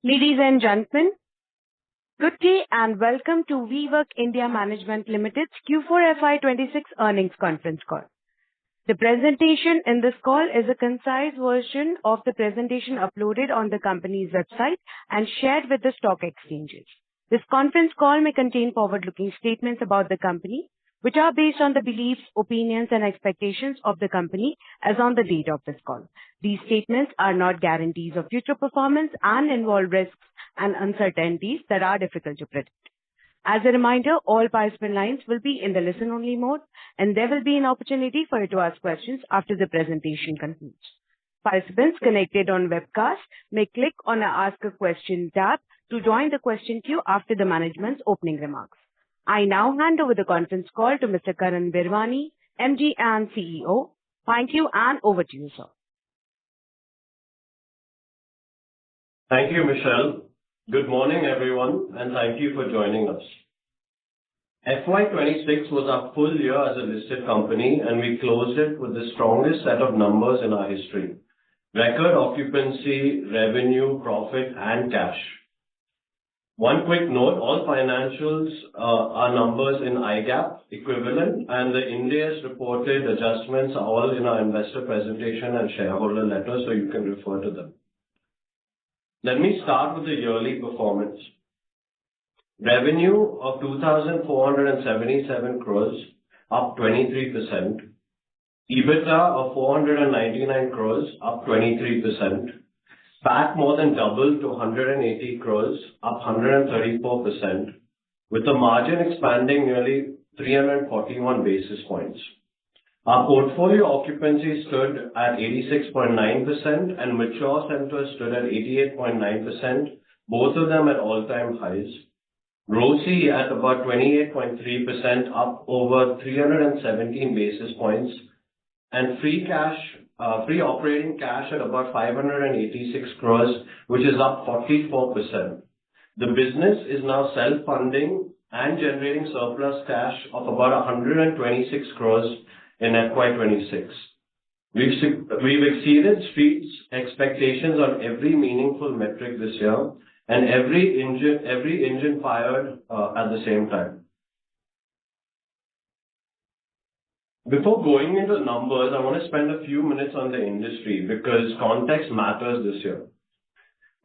Ladies and gentlemen, good day and welcome to WeWork India Management Limited's Q4 FY26 earnings conference call. The presentation in this call is a concise version of the presentation uploaded on the company's website and shared with the stock exchanges. This conference call may contain forward-looking statements about the company, which are based on the beliefs, opinions, and expectations of the company as on the date of this call. These statements are not guarantees of future performance and involve risks and uncertainties that are difficult to predict. As a reminder, all participant lines will be in the listen-only mode, and there will be an opportunity for you to ask questions after the presentation concludes. Participants connected on webcast may click on the Ask a Question tab to join the question queue after the management's opening remarks. I now hand over the conference call to Mr. Karan Virwani, MD and CEO. Thank you, and over to you, sir. Thank you, Michelle. Good morning, everyone, and thank you for joining us. FY26 was our full year as a listed company, and we closed it with the strongest set of numbers in our history. Record occupancy, revenue, profit, and cash. One quick note, all financials are numbers in IGAAP equivalent, and the Ind AS reported adjustments are all in our investor presentation and shareholder letter, so you can refer to them. Let me start with the yearly performance. Revenue of 2,477 crores, up 23%. EBITDA of 499 crores, up 23%. PAT more than doubled to 180 crores, up 134%, with the margin expanding nearly 341 basis points. Our portfolio occupancy stood at 86.9% and mature centers stood at 88.9%, both of them at all-time highs. ROCE at about 28.3%, up over 317 basis points, and free operating cash at about 586 crores, which is up 44%. The business is now self-funding and generating surplus cash of about 126 crores in FY26. We've exceeded Street's expectations on every meaningful metric this year, and every engine fired at the same time. Before going into the numbers, I want to spend a few minutes on the industry because context matters this year.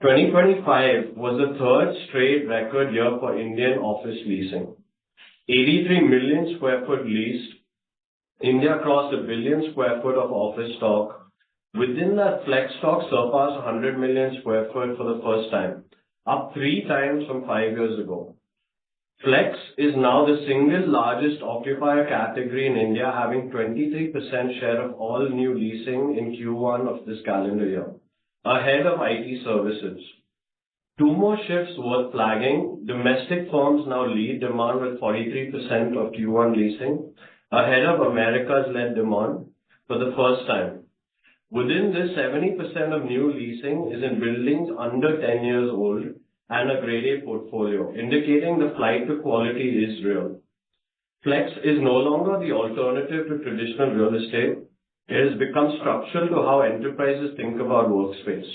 2025 was the third straight record year for Indian office leasing. 83 million square foot leased. India crossed 1 billion square foot of office stock. Within that, flex stock surpassed 100 million square foot for the first time, up 3 times from 5 years ago. Flex is now the single largest occupier category in India, having 23% share of all new leasing in Q1 of this calendar year, ahead of IT services. 2 more shifts worth flagging. Domestic firms now lead demand with 43% of Q1 leasing, ahead of America's-led demand for the first time. Within this, 70% of new leasing is in buildings under 10 years old and a grade A portfolio, indicating the flight to quality is real. Flex is no longer the alternative to traditional real estate. It has become structural to how enterprises think about workspace.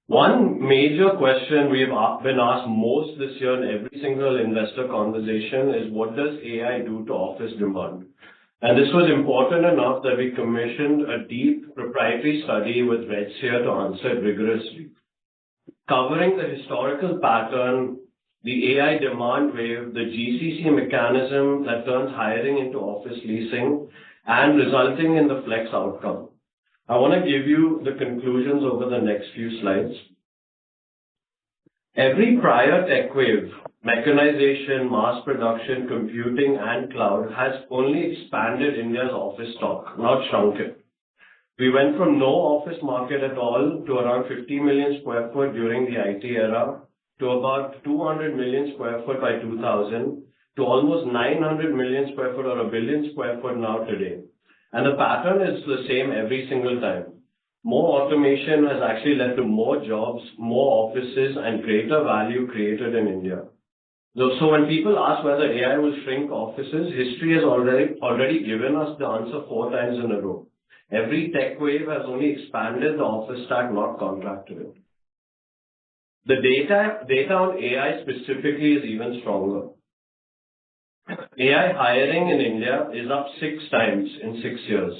One major question we've been asked most this year in every single investor conversation is, what does AI do to office demand? And this was important enough that we commissioned a deep proprietary study with Redseer to answer it rigorously, covering the historical pattern, the AI demand wave, the GCC mechanism that turns hiring into office leasing, and resulting in the flex outcome. I want to give you the conclusions over the next few slides. Every prior tech wave, mechanization, mass production, computing, and cloud has only expanded India's office stock, not shrunk it. We went from no office market at all to around 50 million square foot during the IT era, to about 200 million square foot by 2000, to almost 900 million square foot or 1 billion square foot now today. And the pattern is the same every single time. More automation has actually led to more jobs, more offices, and greater value created in India. So when people ask whether AI will shrink offices, history has already given us the answer 4 times in a row. Every tech wave has only expanded the office stack, not contracted it. The data on AI specifically is even stronger. AI hiring in India is up 6 times in 6 years,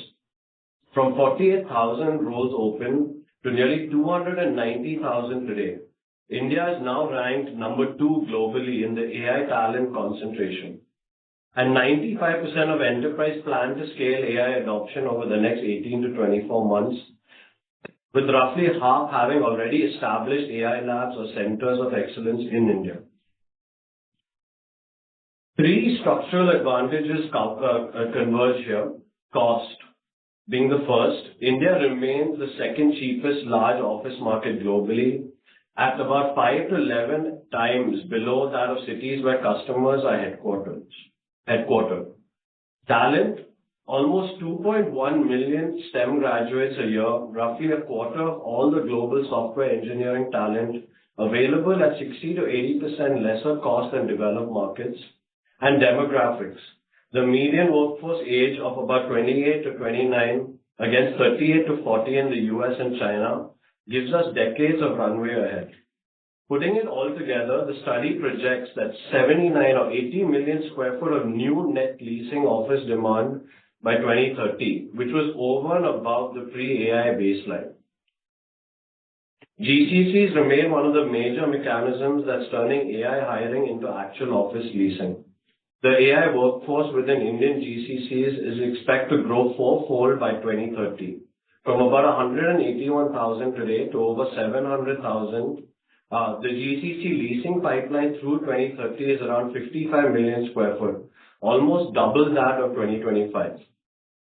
from 48,000 roles open to nearly 290,000 today. India is now ranked number 2 globally in the AI talent concentration. And 95% of enterprise plan to scale AI adoption over the next 18 to 24 months, with roughly half having already established AI labs or centers of excellence in India. 3 structural advantages converge here. Cost being the first, India remains the second cheapest large office market globally, at about 5 to 11 times below that of cities where customers are headquartered. Talent, almost 2.1 million STEM graduates a year, roughly a quarter of all the global software engineering talent, available at 60 to 80% lesser cost than developed markets. And demographics, the median workforce age of about 28 to 29 against 38 to 40 in the US and China, gives us decades of runway ahead. Putting it all together, the study projects that 79 or 80 million square foot of new net leasing office demand by 2030, which was over and above the pre-AI baseline. GCCs remain one of the major mechanisms that's turning AI hiring into actual office leasing. The AI workforce within Indian GCCs is expected to grow fourfold by 2030, from about 181,000 today to over 700,000. The GCC leasing pipeline through 2030 is around 55 million square foot, almost double that of 2025.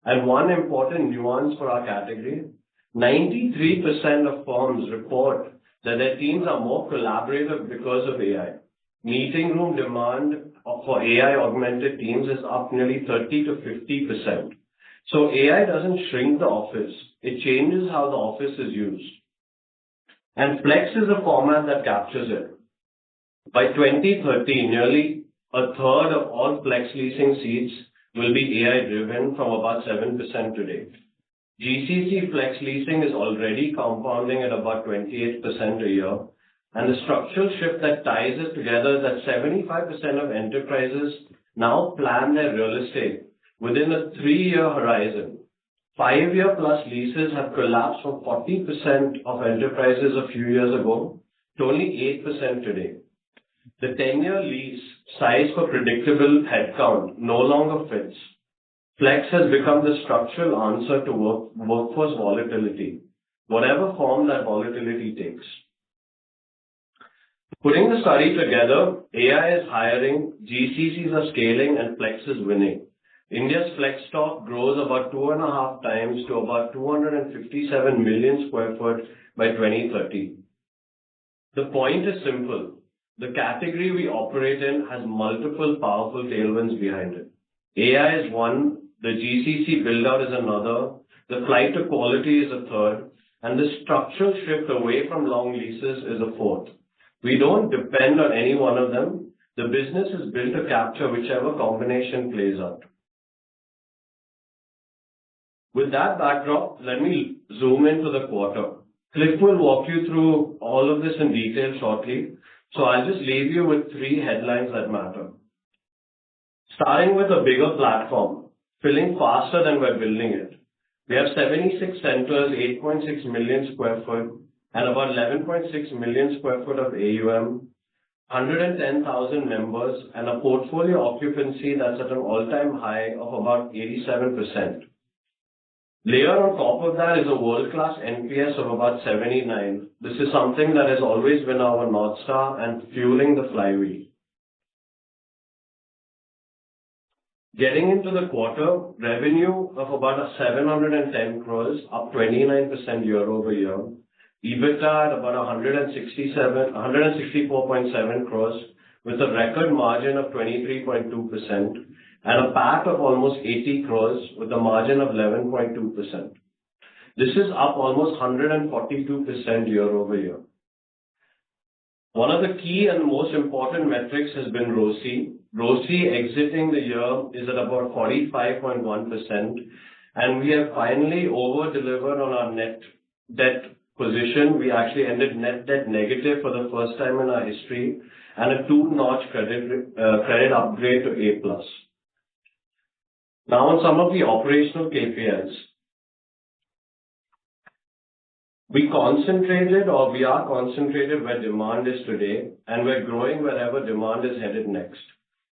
And one important nuance for our category, 93% of firms report that their teams are more collaborative because of AI. Meeting room demand for AI-augmented teams is up nearly 30 to 50%. So AI doesn't shrink the office. It changes how the office is used. And Flex is a format that captures it. By 2030, nearly a third of all Flex leasing seats will be AI-driven from about 7% today. GCC Flex leasing is already compounding at about 28% a year. And the structural shift that ties it together is that 75% of enterprises now plan their real estate within a 3-year horizon. 5-year plus leases have collapsed from 40% of enterprises a few years ago to only 8% today. The 10-year lease size for predictable headcount no longer fits. Flex has become the structural answer to workforce volatility, whatever form that volatility takes. Putting the study together, AI is hiring, GCCs are scaling, and Flex is winning. India's Flex stock grows about 2.5 times to about 257 million square foot by 2030. The point is simple. The category we operate in has multiple powerful tailwinds behind it. AI is one, the GCC build-out is another, the flight to quality is a third, and the structural shift away from long leases is a fourth. We don't depend on any one of them. The business is built to capture whichever combination plays out. With that backdrop, let me zoom into the quarter. Cliff will walk you through all of this in detail shortly, so I'll just leave you with 3 headlines that matter. Starting with a bigger platform, filling faster than we're building it. We have 76 centers, 8.6 million square foot, and about 11.6 million square foot of AUM, 110,000 members, and a portfolio occupancy that's at an all-time high of about 87%. Layer on top of that is a world-class NPS of about 79. This is something that has always been our North Star and fueling the flywheel. Getting into the quarter, revenue of about 710 crores, up 29% year over year. EBITDA at about 164.7 crores with a record margin of 23.2% and a PAT of almost 80 crores with a margin of 11.2%. This is up almost 142% year over year. One of the key and most important metrics has been ROCE. ROCE exiting the year is at about 45.1%, and we have finally over-delivered on our net debt position. We actually ended net debt negative for the first time in our history and a two-notch credit upgrade to A+. Now on some of the operational KPIs. We are concentrated where demand is today, and we're growing wherever demand is headed next.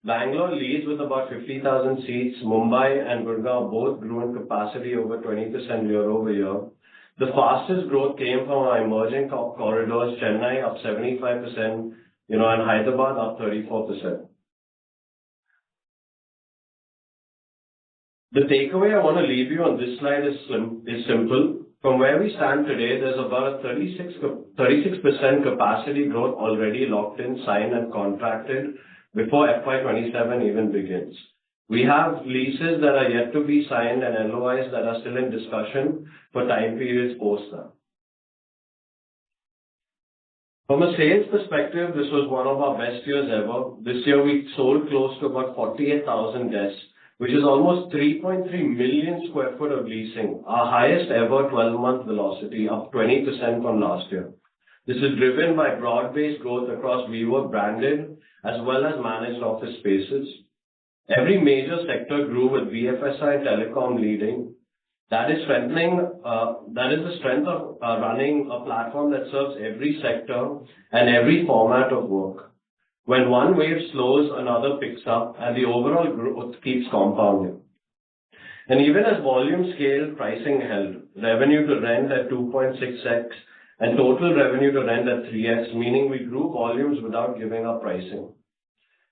Bangalore leads with about 50,000 seats. Mumbai and Gurgaon both grew in capacity over 20% year-over-year. The fastest growth came from our emerging top corridors, Chennai up 75%, and Hyderabad up 34%. The takeaway I want to leave you on this slide is simple. From where we stand today, there's about a 36% capacity growth already locked in, signed and contracted before FY27 even begins. We have leases that are yet to be signed and LOIs that are still in discussion for time periods post that. From a sales perspective, this was one of our best years ever. This year we sold close to about 48,000 desks, which is almost 3.3 million square foot of leasing, our highest ever 12-month velocity, up 20% from last year. This is driven by broad-based growth across WeWork branded as well as managed office spaces. Every major sector grew with BFSI telecom leading. That is the strength of running a platform that serves every sector and every format of work. When one wave slows, another picks up, and the overall growth keeps compounding. And even as volume scaled, pricing held. Revenue to rent at 2.6x and total revenue to rent at 3x, meaning we grew volumes without giving up pricing.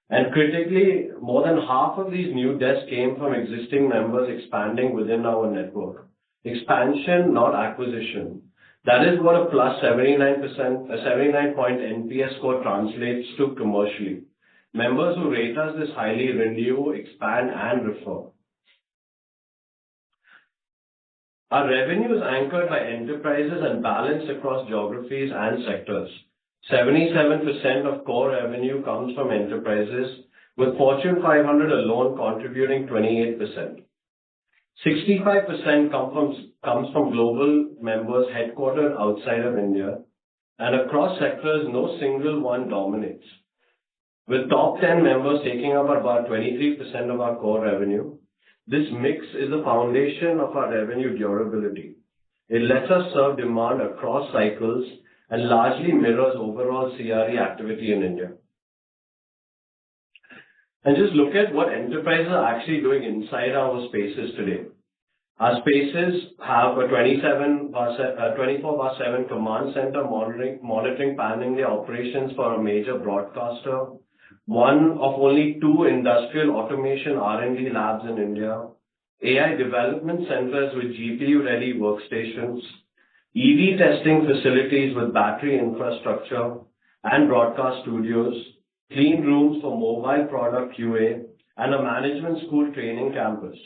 And critically, more than half of these new desks came from existing members expanding within our network. Expansion, not acquisition. That is what a plus 79-point NPS score translates to commercially. Members who rate us this highly renew, expand, and refer. Our revenue is anchored by enterprises and balanced across geographies and sectors. 77% of core revenue comes from enterprises, with Fortune 500 alone contributing 28%. 65% comes from global members headquartered outside of India, and across sectors, no single one dominates. With top 10 members taking up about 23% of our core revenue, this mix is the foundation of our revenue durability. It lets us serve demand across cycles and largely mirrors overall CRE activity in India. And just look at what enterprises are actually doing inside our spaces today. Our spaces have a 24/7 command center monitoring planning the operations for a major broadcaster, one of only 2 industrial automation R&D labs in India, AI development centers with GPU-ready workstations, EV testing facilities with battery infrastructure and broadcast studios, clean rooms for mobile product QA, and a management school training campus.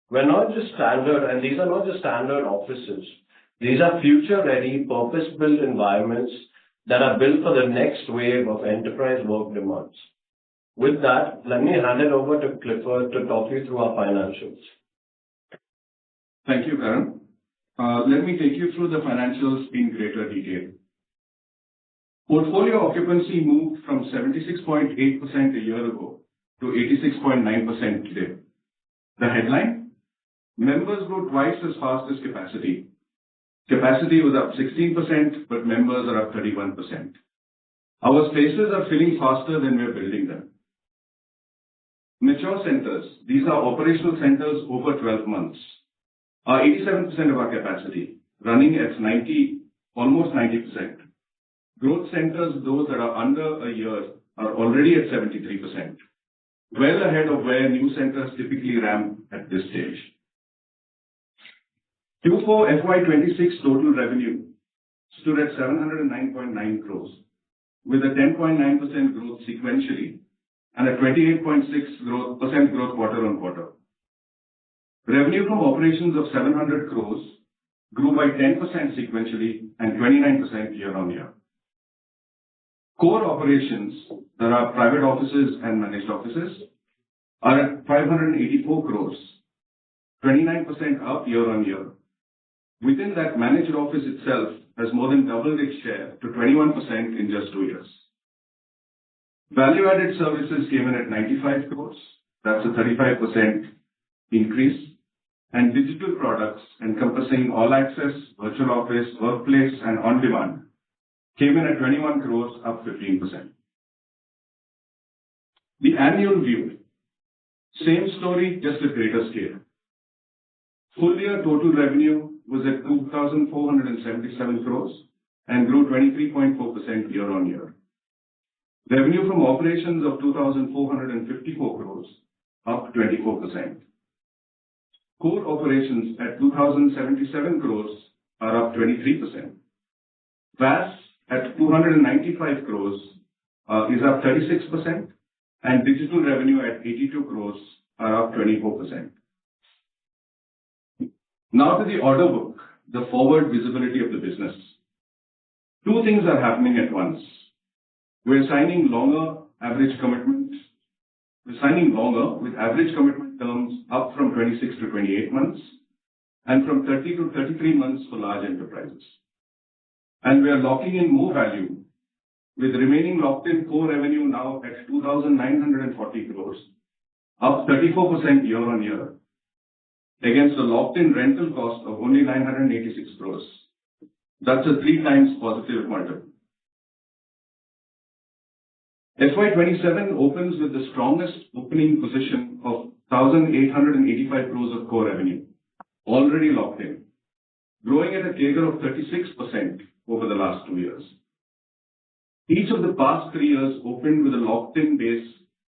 We're not just standard, and these are not just standard offices. These are future-ready, purpose-built environments that are built for the next wave of enterprise work demands. With that, let me hand it over to Clifford to talk you through our financials. Thank you, Karan. Let me take you through the financials in greater detail. Portfolio occupancy moved from 76.8% a year ago to 86.9% today. The headline? Members grew twice as fast as capacity. Capacity was up 16%, but members are up 31%. Our spaces are filling faster than we're building them. Mature centers, these are operational centers over 12 months, are 87% of our capacity, running at almost 90%. Growth centers, those that are under a year, are already at 73%, well ahead of where new centers typically ramp at this stage. Q4 FY26 total revenue stood at 709.9 crores, with a 10.9% growth sequentially and a 28.6% growth quarter on quarter. Revenue from operations of 700 crores grew by 10% sequentially and 29% year on year. Core operations, that are private offices and managed offices, are at 584 crores, 29% up year on year. Within that, managed office itself has more than doubled its share to 21% in just 2 years. Value-added services came in at 95 crores. That's a 35% increase. And digital products encompassing All Access, Virtual Office, Workplace, and On Demand came in at 21 crores, up 15%. The annual view, same story, just at greater scale. Full year total revenue was at 2,477 crores and grew 23.4% year-on-year. Revenue from operations of 2,454 crores, up 24%. Core operations at 2,077 crores are up 23%. VAS at 295 crores is up 36%, and digital revenue at 82 crores are up 24%. Now to the order book, the forward visibility of the business. Two things are happening at once. We're signing longer average commitments. We're signing longer with average commitment terms up from 26 to 28 months and from 30 to 33 months for large enterprises. And we are locking in more value with remaining locked-in core revenue now at 2,940 crores, up 34% year-on-year, against a locked-in rental cost of only 986 crores. That's a 3 times positive quantum. FY27 opens with the strongest opening position of 1,885 crores of core revenue, already locked in, growing at a CAGR of 36% over the last 2 years. Each of the past 3 years opened with a locked-in base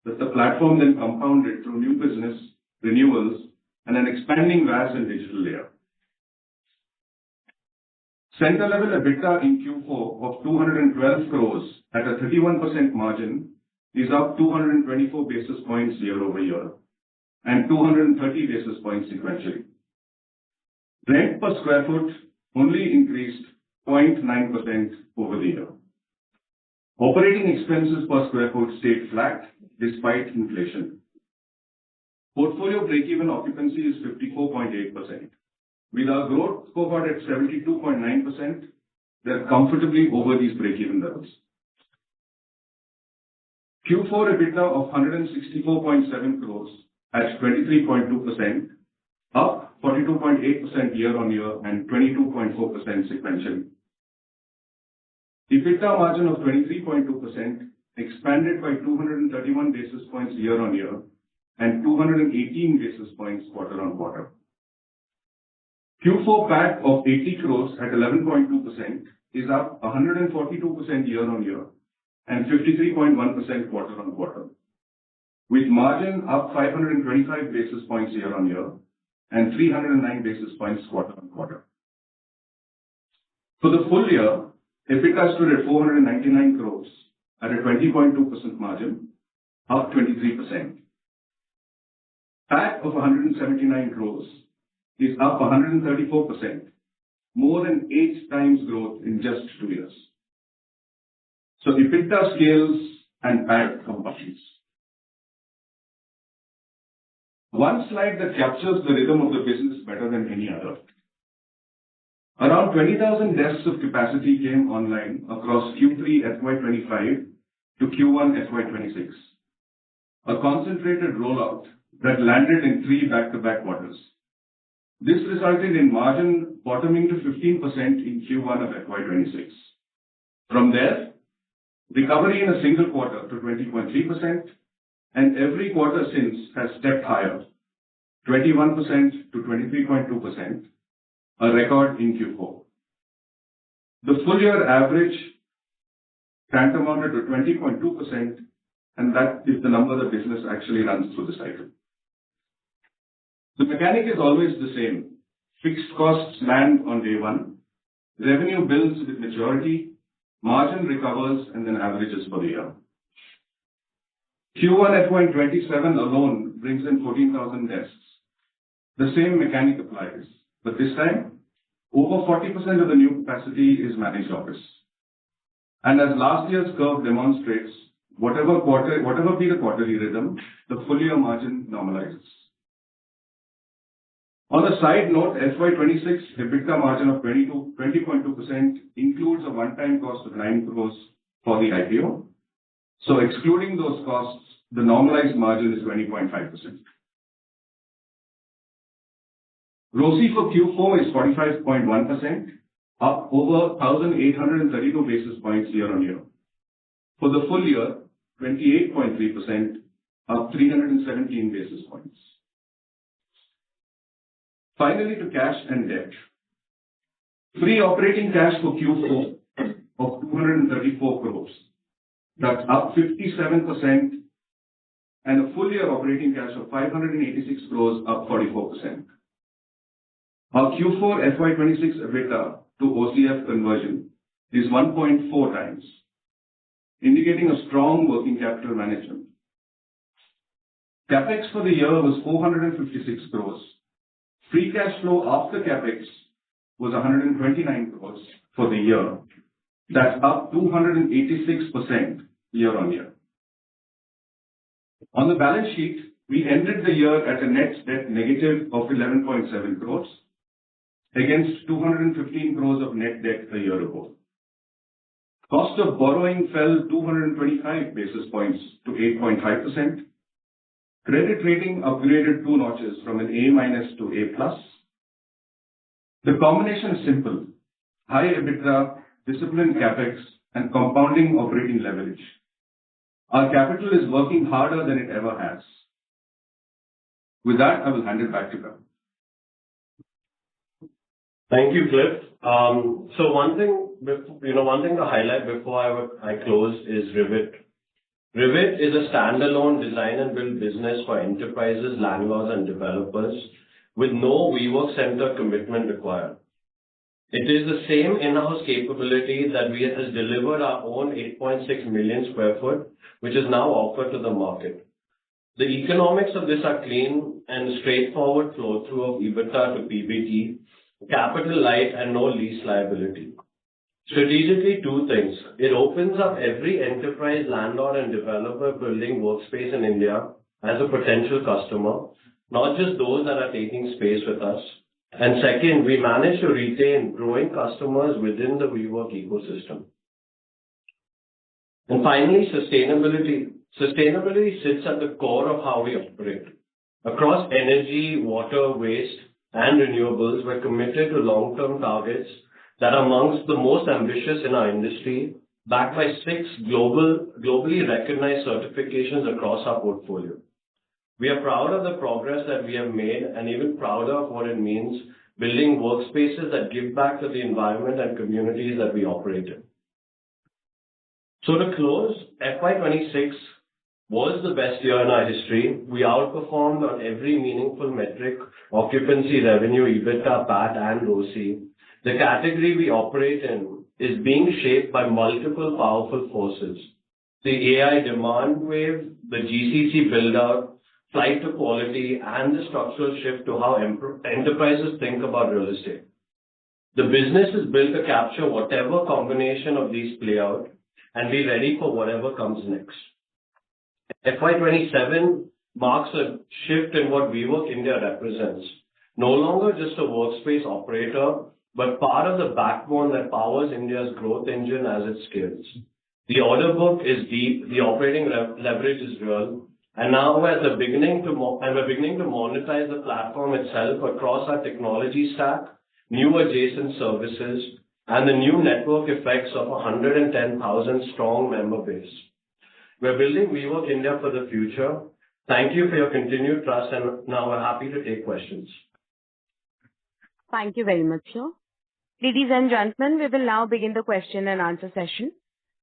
that the platform then compounded through new business, renewals, and an expanding VAS and digital layer. Center level EBITDA in Q4 of 212 crores at a 31% margin is up 224 basis points year-over-year and 230 basis points sequentially. Rent per square foot only increased 0.9% over the year. Operating expenses per square foot stayed flat despite inflation. Portfolio break-even occupancy is 54.8%. With our growth cohort at 72.9%, they're comfortably over these break-even levels. Q4 EBITDA of 164.7 crores at 23.2%, up 42.8% year-on-year and 22.4% sequentially. EBITDA margin of 23.2% expanded by 231 basis points year-on-year and 218 basis points quarter-on-quarter. Q4 PAT of 80 crores at 11.2% is up 142% year-on-year and 53.1% quarter-on-quarter, with margin up 525 basis points year-on-year and 309 basis points quarter-on-quarter. For the full year, EBITDA stood at 499 crores at a 20.2% margin, up 23%. PAT of 179 crores is up 134%, more than 8 times growth in just 2 years. So EBITDA scales and PAT combines. One slide that captures the rhythm of the business better than any other. Around 20,000 desks of capacity came online across Q3 FY25 to Q1 FY26, a concentrated rollout that landed in 3 back-to-back quarters. This resulted in margin bottoming to 15% in Q1 of FY26. From there, recovery in a single quarter to 20.3%, and every quarter since has stepped higher, 21% to 23.2%, a record in Q4. The full year average tantamounted to 20.2%, and that is the number the business actually runs through the cycle. The mechanic is always the same. Fixed costs land on day one, revenue builds with maturity, margin recovers, and then averages for the year. Q1 FY27 alone brings in 14,000 desks. The same mechanic applies, but this time, over 40% of the new capacity is managed office. And as last year's curve demonstrates, whatever be the quarterly rhythm, the full year margin normalizes. On a side note, FY26 EBITDA margin of 20.2% includes a one-time cost of 9 crores for the IPO. So excluding those costs, the normalized margin is 20.5%. ROCE for Q4 is 45.1%, up over 1,832 basis points year-on-year. For the full year, 28.3%, up 317 basis points. Finally, to cash and debt. Free operating cash for Q4 of 234 crores. That's up 57%, and a full year operating cash of 586 crores, up 44%. Our Q4 FY26 EBITDA to OCF conversion is 1.4 times, indicating a strong working capital management. CapEx for the year was 456 crores. Free cash flow after CapEx was 129 crores for the year. That's up 286% year-on-year. On the balance sheet, we ended the year at a net debt negative of 11.7 crores against 215 crores of net debt a year ago. Cost of borrowing fell 225 basis points to 8.5%. Credit rating upgraded 2 notches from an A- to A+. The combination is simple: high EBITDA, disciplined CapEx, and compounding operating leverage. Our capital is working harder than it ever has. With that, I will hand it back to Karan. Thank you, Cliff. So one thing to highlight before I close is Rivet. Rivet is a standalone design and build business for enterprises, landlords, and developers with no WeWork center commitment required. It is the same in-house capability that has delivered our own 8.6 million square foot, which is now offered to the market. The economics of this are clean and straightforward flow through of EBITDA to PBT, capital light, and no lease liability. Strategically, 2 things. It opens up every enterprise, landlord, and developer building workspace in India as a potential customer, not just those that are taking space with us. And second, we manage to retain growing customers within the WeWork ecosystem. And finally, sustainability. Sustainability sits at the core of how we operate. Across energy, water, waste, and renewables, we're committed to long-term targets that are amongst the most ambitious in our industry, backed by 6 globally recognized certifications across our portfolio. We are proud of the progress that we have made and even prouder of what it means building workspaces that give back to the environment and communities that we operate in. So to close, FY26 was the best year in our history. We outperformed on every meaningful metric: occupancy, revenue, EBITDA, PAT, and ROCE. The category we operate in is being shaped by multiple powerful forces: the AI demand wave, the GCC build-out, flight to quality, and the structural shift to how enterprises think about real estate. The business is built to capture whatever combination of these play out and be ready for whatever comes next. FY27 marks a shift in what WeWork India represents. No longer just a workspace operator, but part of the backbone that powers India's growth engine as it scales. The order book is deep, the operating leverage is real, and now we're beginning to monetize the platform itself across our technology stack, new adjacent services, and the new network effects of 110,000 strong member base. We're building WeWork India for the future. Thank you for your continued trust, and now we're happy to take questions. Thank you very much, sir. Ladies and gentlemen, we will now begin the question and answer session.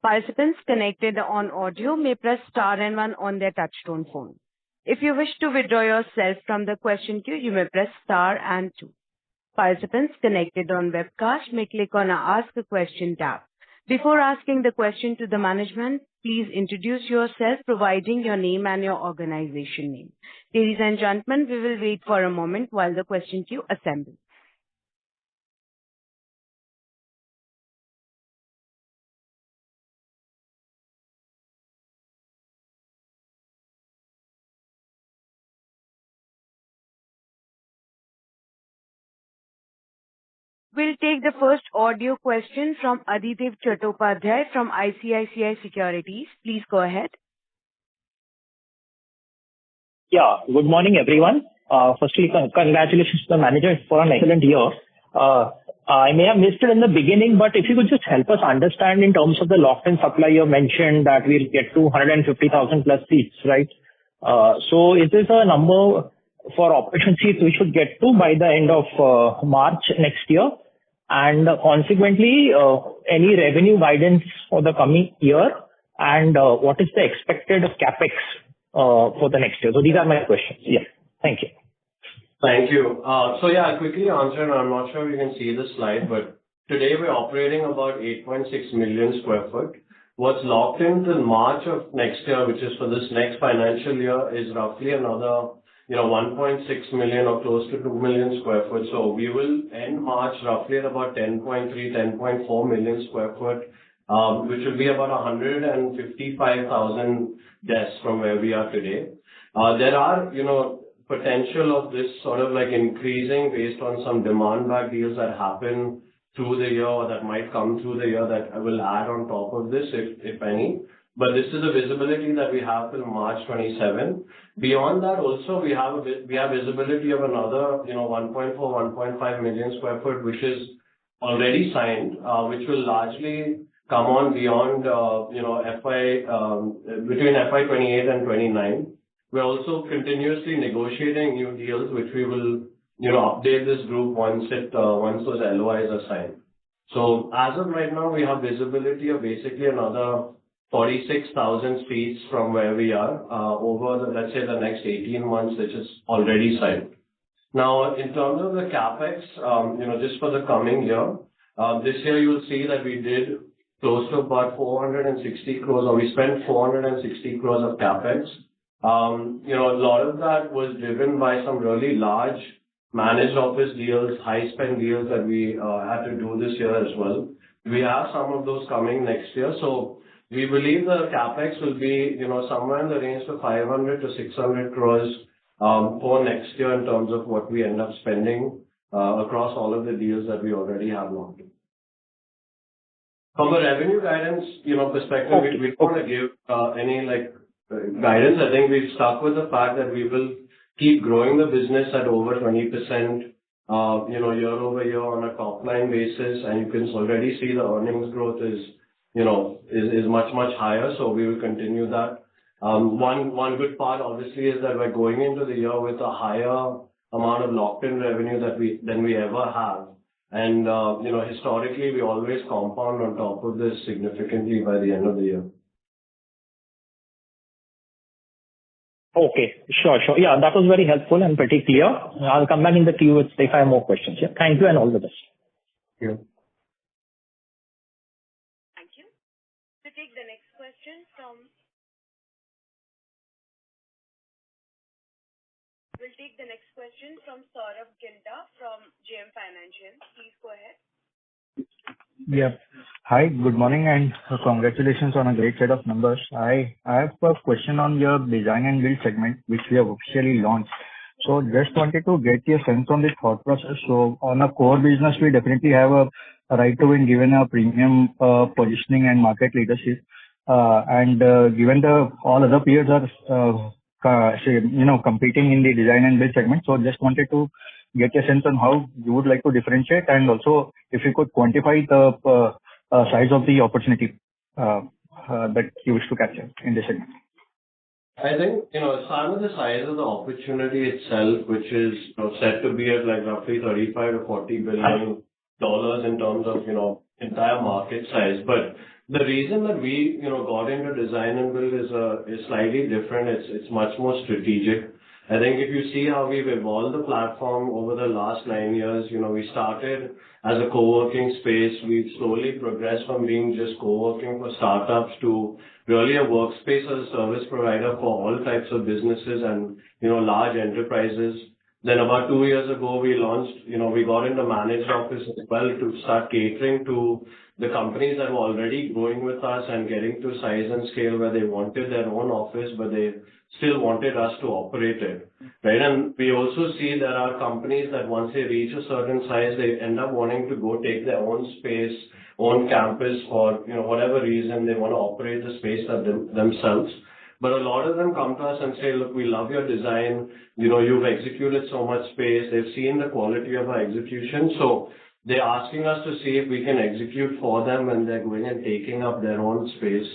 Participants connected on audio may press star and 1 on their touchtone phone. If you wish to withdraw yourself from the question queue, you may press star and 2. Participants connected on webcast may click on the Ask a Question tab. Before asking the question to the management, please introduce yourself, providing your name and your organization name. Ladies and gentlemen, we will wait for a moment while the question queue assembles. We'll take the first audio question from Adhidev Chattopadhyay from ICICI Securities. Please go ahead. Yeah, good morning, everyone. Firstly, congratulations to the manager for an excellent year. I may have missed it in the beginning, but if you could just help us understand in terms of the locked-in supply, you mentioned that we'll get to 150,000 plus seats, right? So is this a number for operation seats we should get to by the end of March next year? And consequently, any revenue guidance for the coming year? And what is the expected CapEx for the next year? So these are my questions. Yeah, thank you. Thank you. So yeah, I'll quickly answer, and I'm not sure if you can see the slide, but today we're operating about 8.6 million square foot. What's locked in till March of next year, which is for this next financial year, is roughly another, 1.6 million or close to 2 million square foot. So we will end March roughly at about 10.3, 10.4 million square foot, which will be about 155,000 desks from where we are today. There are, potential of this sort of like increasing based on some demand back deals that happen through the year or that might come through the year that I will add on top of this, if any. But this is the visibility that we have till March 27. Beyond that, also we have visibility of another, 1.4, 1.5 million square foot, which is already signed, which will largely come on beyond, between FY28 and 29. We're also continuously negotiating new deals, which we will, update this group once those LOIs are signed. So as of right now, we have visibility of basically another 46,000 seats from where we are over let's say the next 18 months, which is already signed. Now, in terms of the CapEx, just for the coming year, this year you'll see that we did close to about 460 crores, or we spent 460 crores of CapEx. A lot of that was driven by some really large managed office deals, high spend deals that we had to do this year as well. We have some of those coming next year. So we believe the CapEx will be, somewhere in the range of 500 to 600 crores for next year in terms of what we end up spending across all of the deals that we already have locked in. From a revenue guidance, perspective, we don't want to give any guidance. I think we've stuck with the fact that we will keep growing the business at over 20%, year over year on a top line basis, and you can already see the earnings growth is much, much higher. So we will continue that. One good part obviously is that we're going into the year with a higher amount of locked in revenue than we ever have. And, historically, we always compound on top of this significantly by the end of the year. Okay, sure. Yeah, that was very helpful and pretty clear. I'll come back in the queue if I have more questions. Yeah, thank you and all the best. Yeah. Thank you. To take the next question we'll take the next question from Saurabh Gilda from JM Financial. Please go ahead. Yeah. Hi, good morning, and congratulations on a great set of numbers. I have a question on your design and build segment, which we have officially launched. So just wanted to get your sense on this thought process. So on a core business, we definitely have a right to win given a premium positioning and market leadership. And given all other peers are competing in the design and build segment. So just wanted to get your sense on how you would like to differentiate, and also if you could quantify the size of the opportunity that you wish to capture in this segment. I think, start with the size of the opportunity itself, which is set to be at roughly 35 to 40 billion dollars in terms of, entire market size. But the reason that we, got into design and build is slightly different. It's much more strategic. I think if you see how we've evolved the platform over the last 9 years, we started as a co-working space. We've slowly progressed from being just co-working for startups to really a workspace as a service provider for all types of businesses and, large enterprises. Then about 2 years ago, we launched, we got into managed office as well to start catering to the companies that were already growing with us and getting to size and scale where they wanted their own office, but they still wanted us to operate it, right? And we also see there are companies that once they reach a certain size, they end up wanting to go take their own space, own campus for, whatever reason they want to operate the space themselves. But a lot of them come to us and say, look, we love your design. You've executed so much space. They've seen the quality of our execution. So they're asking us to see if we can execute for them when they're going and taking up their own space.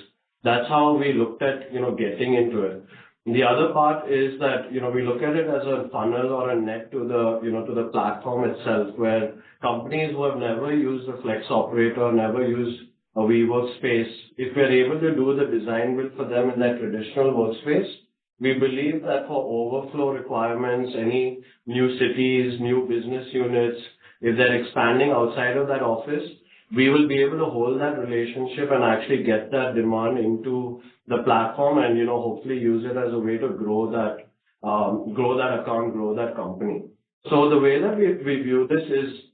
That's how we looked at, getting into it. The other part is that, we look at it as a funnel or a net to the platform itself, where companies who have never used a flex operator, never used a WeWork space, if we're able to do the design build for them in their traditional workspace, we believe that for overflow requirements, any new cities, new business units, if they're expanding outside of that office, we will be able to hold that relationship and actually get that demand into the platform and, hopefully use it as a way to grow that account, grow that company. So the way that we view this is,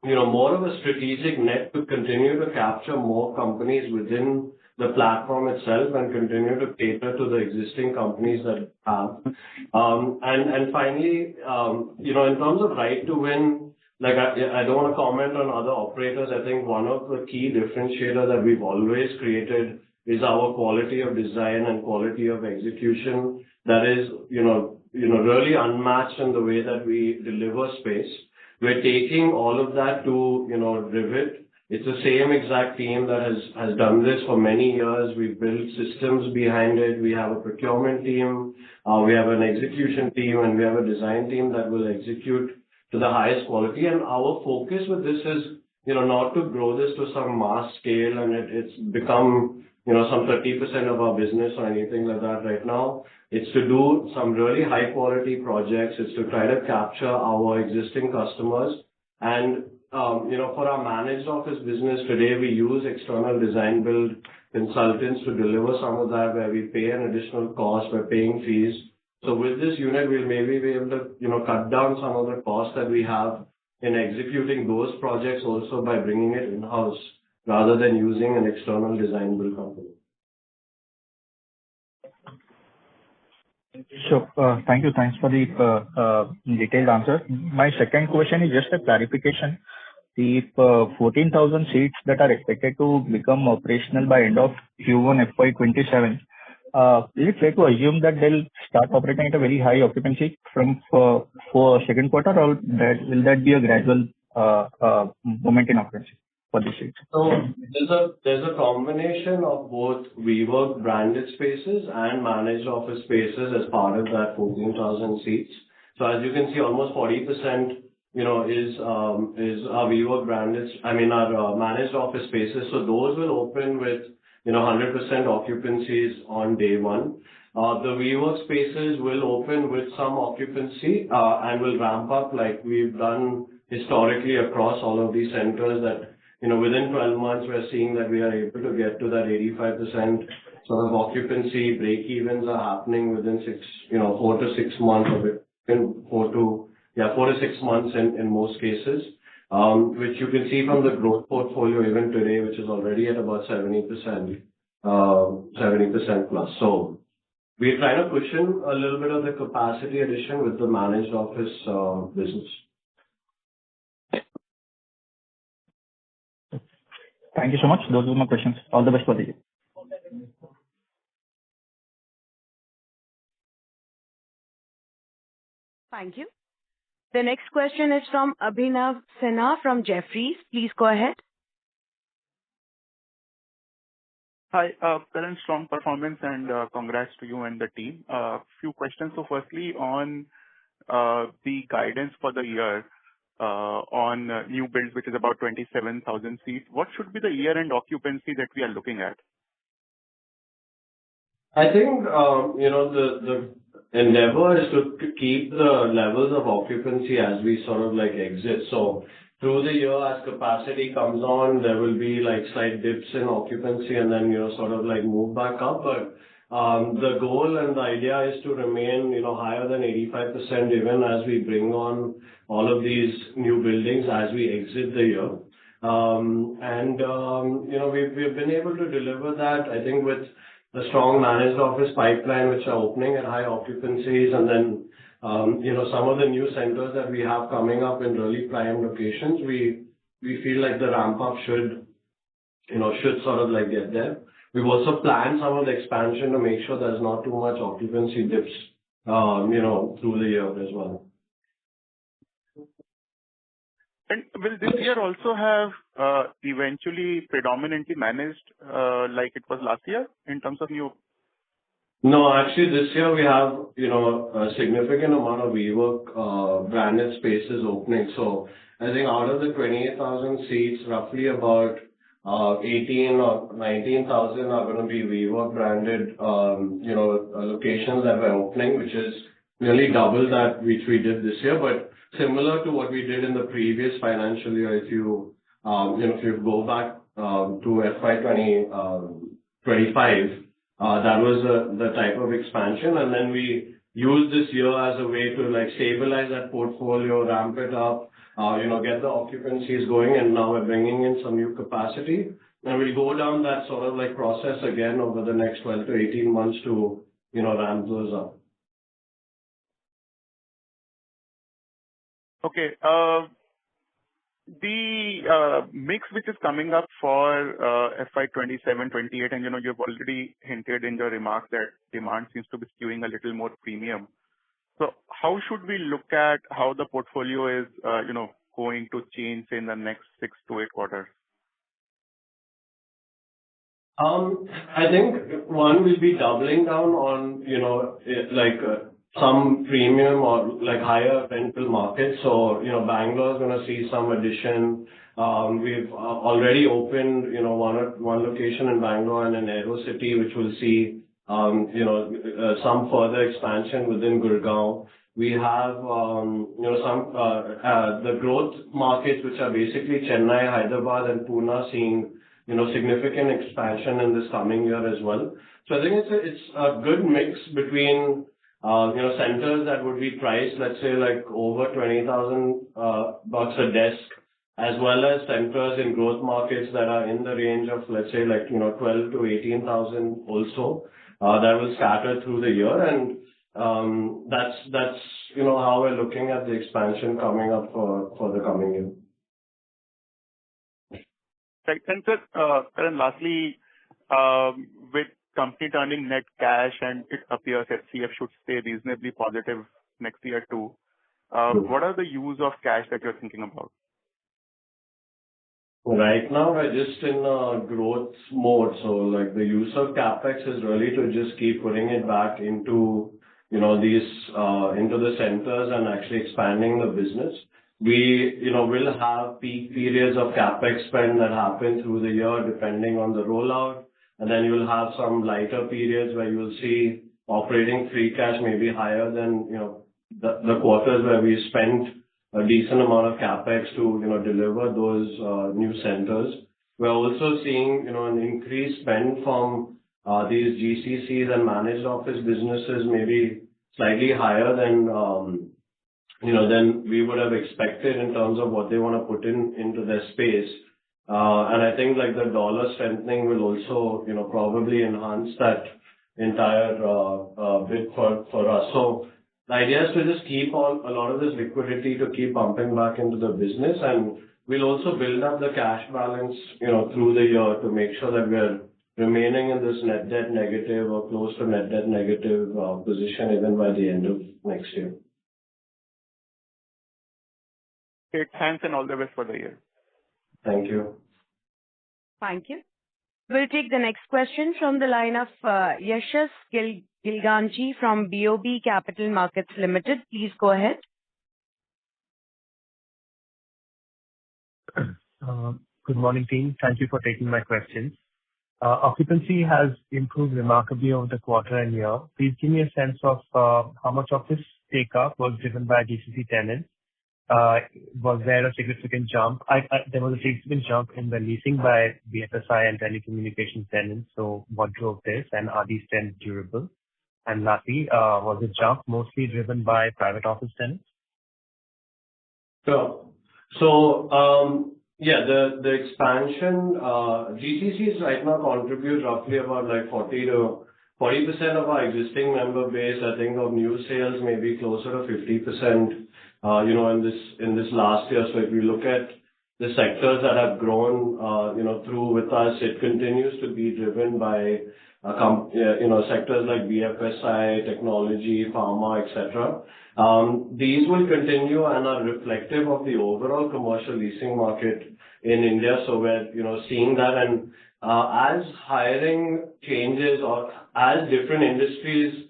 more of a strategic net to continue to capture more companies within the platform itself and continue to cater to the existing companies that have. And finally, in terms of right to win, like I don't want to comment on other operators. I think one of the key differentiator that we've always created is our quality of design and quality of execution that is, really unmatched in the way that we deliver space. We're taking all of that to, Rivet. It's the same exact team that has done this for many years. We've built systems behind it. We have a procurement team, we have an execution team, and we have a design team that will execute to the highest quality. And our focus with this is, not to grow this to some mass scale and it's become, some 30% of our business or anything like that right now. It's to do some really high quality projects. It's to try to capture our existing customers. And, for our managed office business today, we use external design build consultants to deliver some of that where we pay an additional cost, we're paying fees. So with this unit, we'll maybe be able to, cut down some of the costs that we have in executing those projects also by bringing it in-house rather than using an external design build company. Sure. Thank you. Thanks for the detailed answer. My second question is just a clarification. The 14,000 seats that are expected to become operational by end of Q1 FY27, is it fair to assume that they'll start operating at a very high occupancy from for second quarter, or will that be a gradual moment in occupancy for the seats? So there's a combination of both WeWork branded spaces and managed office spaces as part of that 14,000 seats. So as you can see, almost 40%, is our WeWork branded, our managed office spaces. So those will open with, 100% occupancies on day one. The WeWork spaces will open with some occupancy, and will ramp up like we've done historically across all of these centers that, within 12 months, we're seeing that we are able to get to that 85% sort of occupancy. Break evens are happening within 4 to 6 months of it, 4 to 6 months in most cases, which you can see from the growth portfolio even today, which is already at about 70%, 70% plus. So we're trying to cushion a little bit of the capacity addition with the managed office business. Thank you so much. Those were my questions. All the best for the year. Thank you. The next question is from Abhinav Sinha from Jefferies. Please go ahead. Hi, current strong performance and congrats to you and the team. Few questions. So firstly, on the guidance for the year on new builds, which is about 27,000 seats, what should be the year-end occupancy that we are looking at? I think, the endeavor is to keep the levels of occupancy as we sort of like exit. So through the year, as capacity comes on, there will be like slight dips in occupancy and then, sort of like move back up. But the goal and the idea is to remain, higher than 85% even as we bring on all of these new buildings as we exit the year. We've been able to deliver that, I think, with the strong managed office pipeline, which are opening at high occupancies, and then, some of the new centers that we have coming up in really prime locations, we feel like the ramp up should sort of like get there. We've also planned some of the expansion to make sure there's not too much occupancy dips, through the year as well. And will this year also have eventually predominantly managed like it was last year in terms of new? No, actually, this year we have, a significant amount of WeWork branded spaces opening. So I think out of the 28,000 seats, roughly about 18 or 19,000 are going to be WeWork branded, locations that we're opening, which is nearly double that which we did this year. But similar to what we did in the previous financial year, if you go back to FY25, that was the type of expansion. And then we used this year as a way to like stabilize that portfolio, ramp it up, get the occupancies going, and now we're bringing in some new capacity. And we'll go down that sort of like process again over the next 12 to 18 months to, ramp those up. Okay. The mix which is coming up for FY27, 28, and you've already hinted in your remarks that demand seems to be skewing a little more premium. So how should we look at how the portfolio is, going to change in the next 6 to 8 quarters? I think one will be doubling down on, some premium or like higher rental markets. So, Bangalore is going to see some addition. We've already opened, one location in Bangalore and in Aero City, which will see, some further expansion within Gurgaon. We have, the growth markets, which are basically Chennai, Hyderabad, and Pune, seeing, significant expansion in this coming year as well. So I think it's a good mix between, centers that would be priced, let's say, like over 20,000 bucks a desk, as well as centers in growth markets that are in the range of, let's say, like, 12 to 18,000 also, that will scatter through the year. And that's how we're looking at the expansion coming up for the coming year. Right. And sir, Karan, lastly, with company turning net cash and it appears FCF should stay reasonably positive next year too, what are the use of cash that you're thinking about? Right now, we're just in growth mode. So, like, the use of CapEx is really to just keep putting it back into, into the centers and actually expanding the business. We, will have peak periods of CapEx spend that happen through the year, depending on the rollout. And then you'll have some lighter periods where you'll see operating free cash maybe higher than, the quarters where we spent a decent amount of CapEx to, deliver those new centers. We're also seeing, an increased spend from these GCCs and managed office businesses, maybe slightly higher than, than we would have expected in terms of what they want to put into their space. And I think like the dollar strengthening will also, probably enhance that entire bit for us. So the idea is to just keep a lot of this liquidity to keep pumping back into the business, and we'll also build up the cash balance, through the year to make sure that we're remaining in this net debt negative or close to net debt negative position even by the end of next year. Okay, thanks and all the best for the year. Thank you. Thank you. We'll take the next question from the line of Yashas Gilganchi from BOB Capital Markets Limited. Please go ahead. Good morning, team. Thank you for taking my questions. Occupancy has improved remarkably over the quarter and year. Please give me a sense of how much of this take-up was driven by GCC tenants. Was there a significant jump? There was a significant jump in the leasing by BFSI and telecommunications tenants. So what drove this, and are these tenants durable? And lastly, was the jump mostly driven by private office tenants? Sure. So, Yeah, the expansion, GCCs right now contribute roughly about like 40% of our existing member base. I think of new sales, maybe closer to 50%, in this last year. So if you look at the sectors that have grown, through with us, it continues to be driven by, sectors like BFSI, technology, pharma, etc. These will continue and are reflective of the overall commercial leasing market in India. So we're, seeing that. And as hiring changes or as different industries,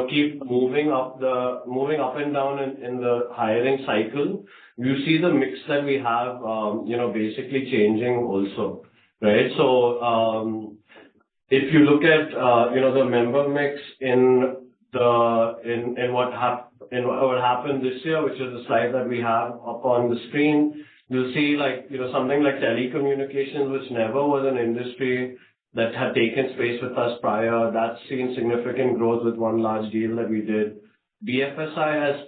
keep moving up and down in the hiring cycle, you see the mix that we have, basically changing also, right? So, if you look at, the member mix in what happened this year, which is the slide that we have up on the screen, you'll see something like telecommunications, which never was an industry that had taken space with us prior. That's seen significant growth with one large deal that we did. BFSI has,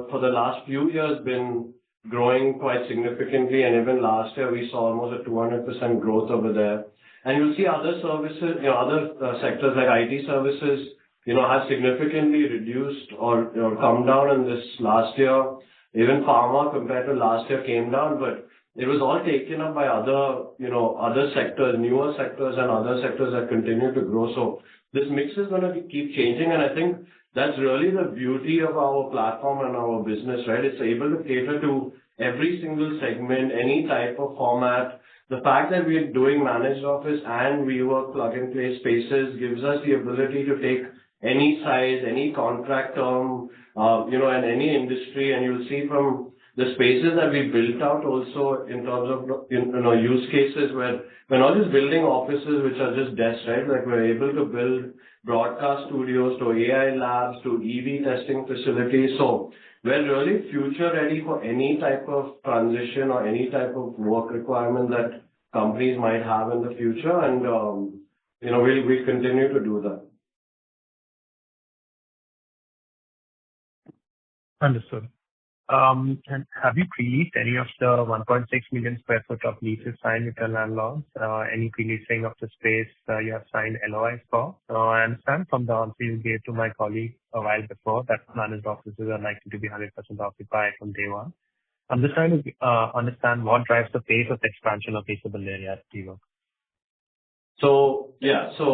for the last few years been growing quite significantly, and even last year we saw almost a 200% growth over there. And you'll see other services, other sectors like IT services, have significantly reduced or come down in this last year. Even pharma compared to last year came down, but it was all taken up by other sectors, newer sectors and other sectors that continue to grow. So this mix is going to keep changing, and I think that's really the beauty of our platform and our business, right? It's able to cater to every single segment, any type of format. The fact that we're doing managed office and WeWork plug-and-play spaces gives us the ability to take any size, any contract term, in any industry. And you'll see from the spaces that we built out also in terms of, use cases where we're not just building offices which are just desks, right? Like we're able to build broadcast studios to AI labs to EV testing facilities. So we're really future ready for any type of transition or any type of work requirement that companies might have in the future. And, we'll continue to do that. Understood. And have you pre-leased any of the 1.6 million square foot of leases signed with the landlords? Any pre-leasing of the space you have signed LOIs for? I understand from the answer you gave to my colleague a while before that managed offices are likely to be 100% occupied from day one. I'm just trying to understand what drives the pace of expansion of leasable area at WeWork. So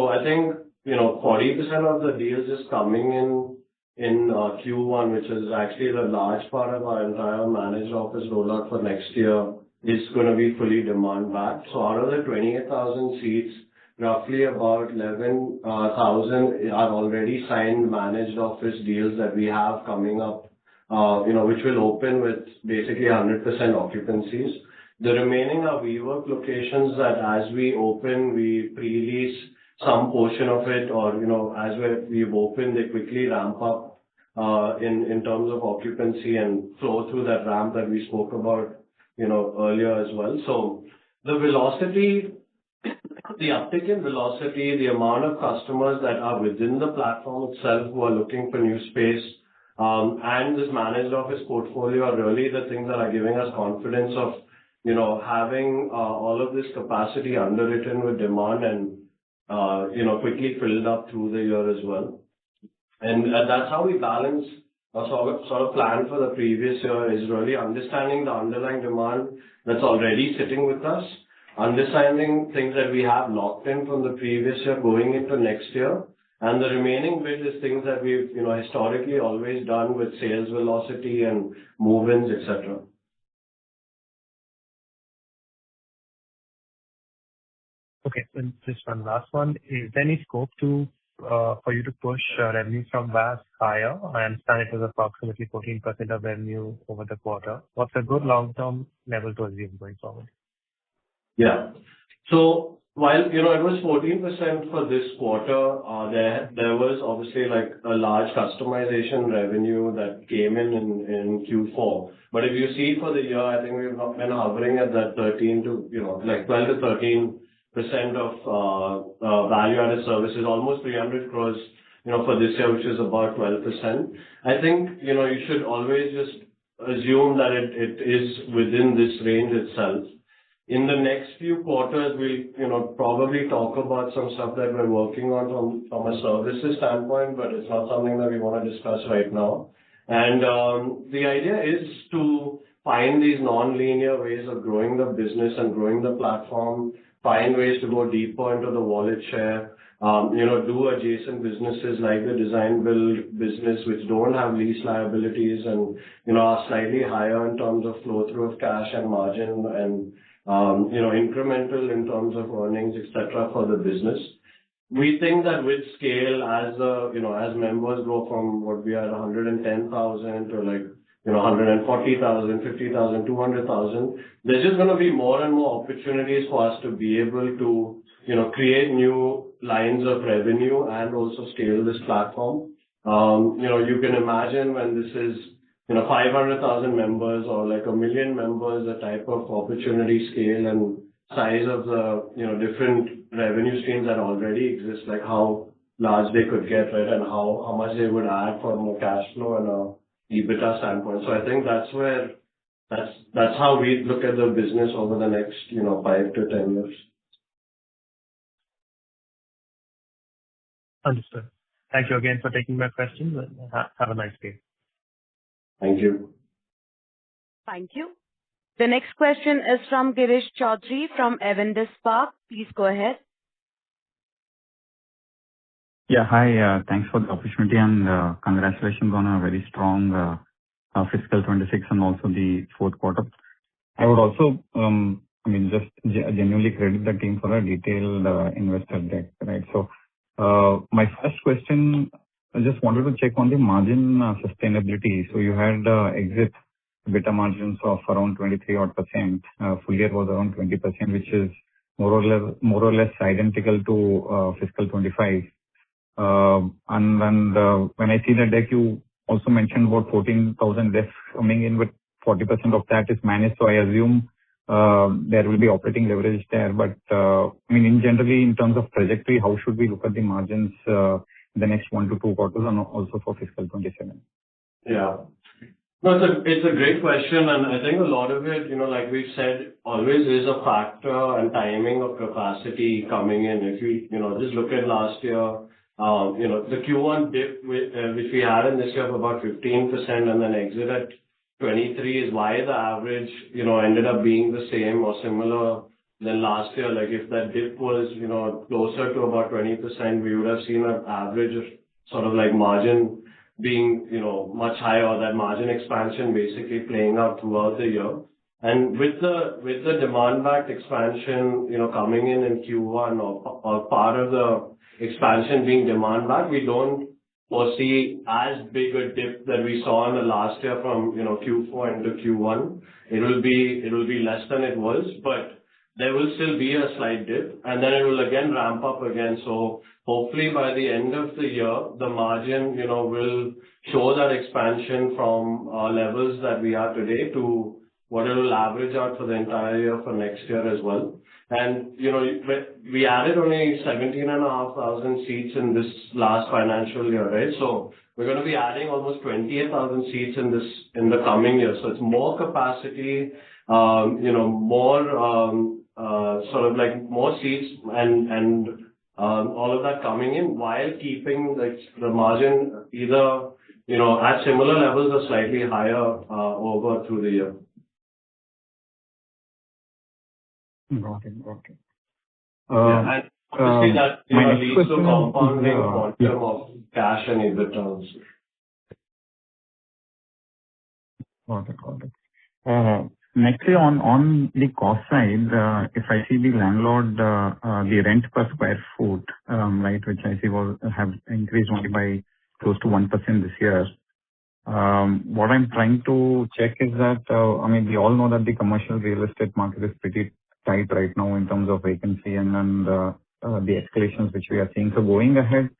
I think 40% of the deals is coming in Q1, which is actually the large part of our entire managed office rollout for next year, is going to be fully demand backed. So out of the 28,000 seats, roughly about 11,000 are already signed managed office deals that we have coming up, which will open with basically 100% occupancies. The remaining are WeWork locations that as we open, we pre-lease some portion of it, or, as we've opened, they quickly ramp up in terms of occupancy and flow through that ramp that we spoke about, earlier as well. So the velocity, the uptick in velocity, the amount of customers that are within the platform itself who are looking for new space, and this managed office portfolio are really the things that are giving us confidence of, having all of this capacity underwritten with demand and, quickly filled up through the year as well. And that's how we balance or sort of plan for the previous year, is really understanding the underlying demand that's already sitting with us, understanding things that we have locked in from the previous year going into next year. And the remaining bit is things that we've, historically always done with sales velocity and move-ins, etc. Okay, and just one last one. Is there any scope for you to push revenue from VAS higher? I understand it was approximately 14% of revenue over the quarter. What's a good long-term level to assume going forward? Yeah. So while, it was 14% for this quarter, there was obviously like a large customization revenue that came in Q4. But if you see for the year, I think we've been hovering at that 13 to, 12 to 13% of value-added services, almost 300 crores, for this year, which is about 12%. I think, you should always just assume that it is within this range itself. In the next few quarters, we'll, probably talk about some stuff that we're working on from a services standpoint, but it's not something that we want to discuss right now. And the idea is to find these non-linear ways of growing the business and growing the platform, find ways to go deeper into the wallet share, do adjacent businesses like the design build business, which don't have lease liabilities and, are slightly higher in terms of flow through of cash and margin and, incremental in terms of earnings, et cetera, for the business. We think that with scale, as as members grow from what we are 110,000 to like, 140,000, 50,000, 200,000, there's just going to be more and more opportunities for us to be able to, create new lines of revenue and also scale this platform. You can imagine when this is, 500,000 members or like 1 million members, the type of opportunity scale and size of the, different revenue streams that already exist, like how large they could get, right, and how much they would add from a cash flow and a EBITDA standpoint. So I think that's how we look at the business over the next, 5 to 10 years. Understood. Thank you again for taking my questions, and have a nice day. Thank you. Thank you. The next question is from Girish Chaudhary from Avendus Spark. Please go ahead. Yeah, hi. Thanks for the opportunity and congratulations on a very strong fiscal 26 and also the fourth quarter. I would also, just genuinely credit the team for a detailed investor deck, right? So, my first question, I just wanted to check on the margin sustainability. So you had exit EBITDA margins of around 23 odd %. Full year was around 20%, which is more or less identical to fiscal 25. And when I see the deck, you also mentioned about 14,000 desks coming in, with 40% of that is managed. So I assume there will be operating leverage there. But in generally, in terms of trajectory, how should we look at the margins in the next 1 to 2 quarters and also for fiscal 27? Yeah. No, it's a great question, and I think a lot of it, like we've said, always is a factor and timing of capacity coming in. If you, just look at last year, the Q1 dip which we had in this year of about 15% and then exit at 23 is why the average, ended up being the same or similar than last year. Like if that dip was, closer to about 20%, we would have seen an average of sort of like margin being, much higher, or that margin expansion basically playing out throughout the year. And with the demand-backed expansion, coming in Q1 or part of the expansion being demand-backed, we don't foresee as big a dip that we saw in the last year from, Q4 into Q1. It will be less than it was, but there will still be a slight dip, and then it will again ramp up again. So hopefully by the end of the year, the margin, will show that expansion from levels that we are today to what it will average out for the entire year for next year as well. And, we added only 17,500 seats in this last financial year, right? So we're going to be adding almost 28,000 seats in the coming year. So it's more capacity, more sort of like more seats and all of that coming in while keeping the margin either, at similar levels or slightly higher over through the year. Got it. And obviously that leads to compounding Yeah. quantum of cash and EBITDA also. Got it. Nextly, on the cost side, if I see the landlord, the rent per square foot, right, which I see have increased only by close to 1% this year. What I'm trying to check is that, we all know that the commercial real estate market is pretty tight right now in terms of vacancy and the escalations which we are seeing. So going ahead,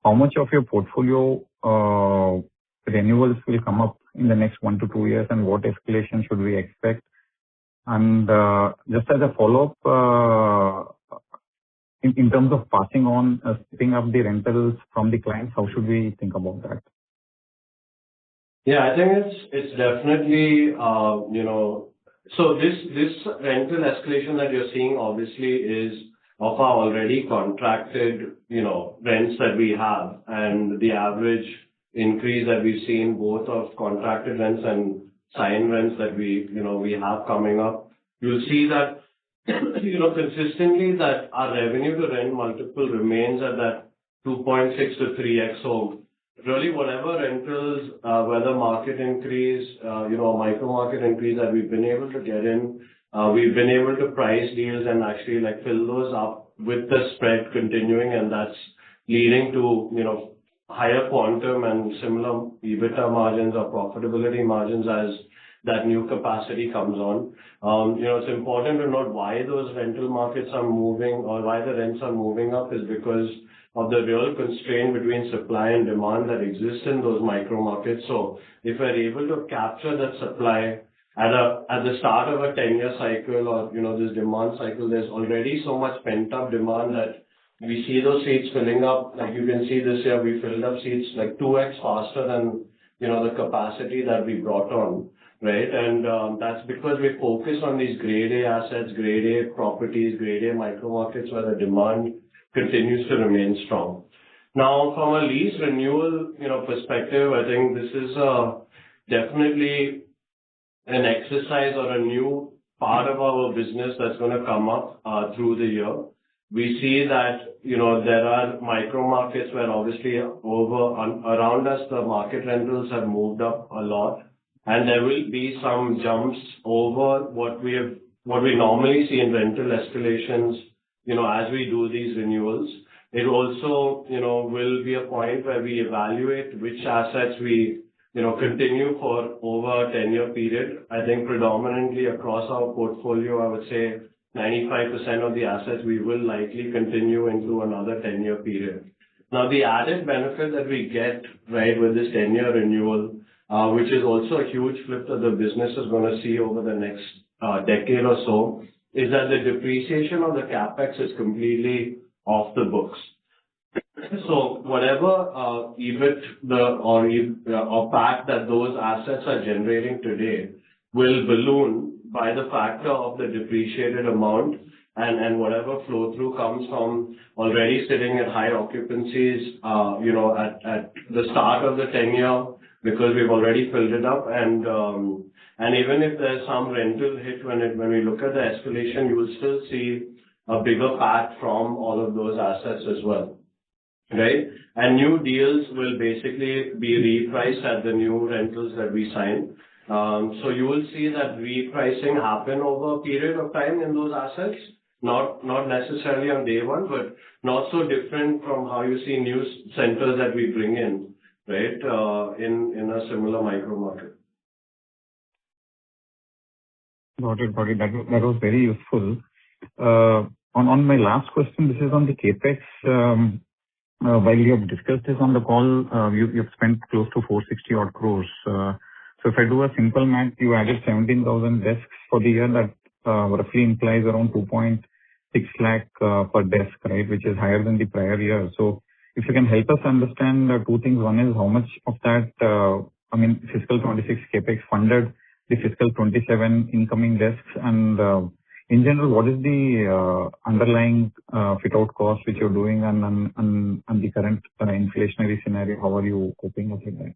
how much of your portfolio renewals will come up in the next 1 to 2 years, and what escalation should we expect? And just as a follow-up, in terms of passing on, picking up the rentals from the clients, how should we think about that? Yeah, I think it's definitely, So this rental escalation that you're seeing obviously is of our already contracted, rents that we have, and the average increase that we've seen both of contracted rents and signed rents that we have coming up. You'll see that, consistently that our revenue to rent multiple remains at that 2.6 to 3x. So really whatever rentals, whether market increase, micro market increase that we've been able to get in, we've been able to price deals and actually like fill those up with the spread continuing, and that's leading to, higher quantum and similar EBITDA margins or profitability margins as that new capacity comes on. It's important to note why those rental markets are moving or why the rents are moving up is because of the real constraint between supply and demand that exists in those micro markets. So if we're able to capture that supply at the start of a 10-year cycle or, this demand cycle, there's already so much pent-up demand that we see those seats filling up. Like you can see this year, we filled up seats like 2x faster than, the capacity that we brought on, right? And that's because we focus on these grade A assets, grade A properties, grade A micro markets where the demand continues to remain strong. Now, from a lease renewal, perspective, I think this is definitely an exercise or a new part of our business that's going to come up through the year. We see that, there are micro markets where obviously around us, the market rentals have moved up a lot, and there will be some jumps over what we normally see in rental escalations, as we do these renewals. It also, will be a point where we evaluate which assets we, continue for over a 10-year period. I think predominantly across our portfolio, I would say 95% of the assets we will likely continue into another 10-year period. Now, the added benefit that we get, right, with this 10-year renewal, which is also a huge flip that the business is going to see over the next decade or so, is that the depreciation of the capex is completely off the books. So whatever EBIT or PAT that those assets are generating today will balloon by the factor of the depreciated amount, and whatever flow through comes from already sitting at high occupancies, at the start of the 10-year, because we've already filled it up, and even if there's some rental hit when we look at the escalation, you will still see a bigger PAT from all of those assets as well, right? And new deals will basically be repriced at the new rentals that we sign. So you will see that repricing happen over a period of time in those assets, not necessarily on day one, but not so different from how you see new centers that we bring in, right, in a similar micro market. Got it. That was very useful. On my last question, this is on the capex. While you have discussed this on the call, you've spent close to 460 odd crores. So if I do a simple math, you added 17,000 desks for the year. That roughly implies around 2.6 lakh per desk, right, which is higher than the prior year. So if you can help us understand two things. One is how much of that, fiscal 26 capex funded the fiscal 27 incoming desks, and in general, what is the underlying fit-out cost which you're doing, and the current inflationary scenario? How are you coping up with that?